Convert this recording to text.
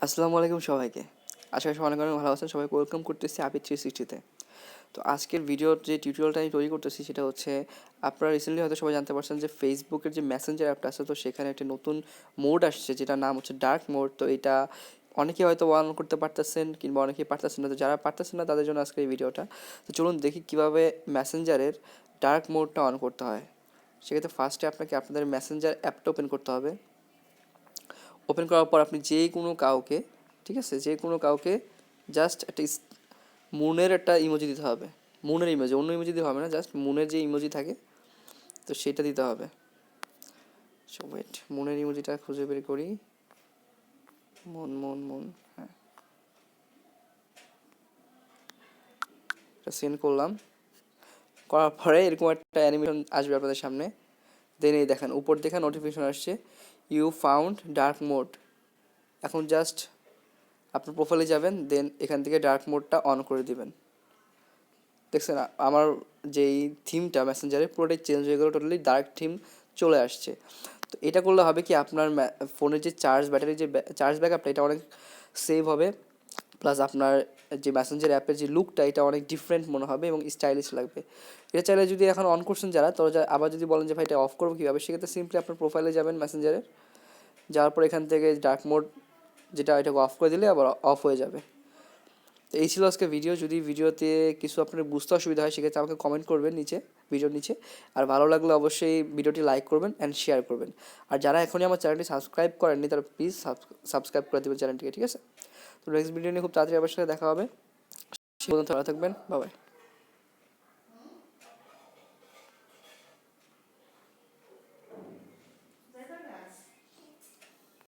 আসসালামু আলাইকুম সবাইকে। আশা করি সবাই অনেক অনেক ভালো আছেন। সবাইকে ওয়েলকাম করতেছি আবির 360-তে। তো আজকের ভিডিওর যে টিউটোরিয়ালটা আমি তৈরি করতেছি সেটা হচ্ছে, আপনারা রিসেন্টলি হয়তো সবাই জানতে পারছেন যে ফেসবুকের যে মেসেঞ্জার অ্যাপটা আছে, তো সেখানে একটা নতুন মোড আসছে যেটার নাম হচ্ছে ডার্ক মোড। তো এটা অনেকে হয়তো অন করতে পারতেছেন কিংবা অনেকেই পারতেছেন না। তো যারা পারতেছেন না তাদের জন্য আজকের এই ভিডিওটা। তো চলুন দেখি কীভাবে মেসেঞ্জারের ডার্ক মোডটা অন করতে হয়। সেক্ষেত্রে ফার্স্টে আপনাকে আপনাদের মেসেঞ্জার অ্যাপটা ওপেন করতে হবে। ওপেন করার পর আপনি যে কোনো কাউকে, ঠিক আছে, যে কোনো কাউকে জাস্ট একটা মুনের একটা ইমোজি দিতে হবে। মুনের ইমোজি, অন্য ইমোজি দিতে হবে না, জাস্ট মুনের যে ইমোজি থাকে তো সেটা দিতে হবে। সো ওয়েট, মুনের ইমোজিটা খুঁজে বের করি। মন মন মন, হ্যাঁ, এটা সেন্ড করলাম। করার পরে এরকম একটা অ্যানিমেশন আসবে আপনাদের সামনে। দেন এই দেখেন উপর দেখে নোটিফিকেশন আসছে, ইউ ফাউন্ড ডার্ক মোড। এখন জাস্ট আপনার প্রোফাইলে যাবেন, দেন এখান থেকে ডার্ক মোডটা অন করে দিবেন। দেখছেন আমার যেই থিমটা মেসেঞ্জারে পুরোটাই চেঞ্জ হয়ে গেলো, টোটালি ডার্ক থিম চলে আসছে। তো এটা করলে হবে কি, আপনার ফোনের যে ব্যাটারির যে চার্জ ব্যাকআপটা এটা অনেক সেভ হবে, প্লাস আপনার যে মেসেঞ্জার অ্যাপের যে লুকটা এটা অনেক ডিফারেন্ট মনে হবে এবং স্টাইলিশ লাগবে। এটা চাইলে যদি এখন অন করছেন যারা, তো আবার যদি বলেন যে ভাই এটা অফ করবো কীভাবে, সেক্ষেত্রে সিম্পলি আপনার প্রোফাইলে যাবেন মেসেঞ্জারে, যাওয়ার পর এখান থেকে ডার্ক মোড যেটা এটাকে অফ করে দিলে আবার অফ হয়ে যাবে। তো এই ছিল আজকে ভিডিও। যদি ভিডিওতে কিছু আপনার বুঝতে অসুবিধা হয় সেক্ষেত্রে আমাকে কমেন্ট করবেন নিচে, ভিডিওর নিচে। আর ভালো লাগলে অবশ্যই ভিডিওটি লাইক করবেন অ্যান্ড শেয়ার করবেন। আর যারা এখনই আমার চ্যানেলটি সাবস্ক্রাইব করেননি তারা প্লিজ সাবস্ক্রাইব করে দেবেন চ্যানেলটিকে, ঠিক আছে? তো নেক্সট ভিডিও নিয়ে খুব তাড়াতাড়ি আপনার সাথে দেখা হবে। সে পর্যন্ত ভালো থাকবেন, বাই বাই।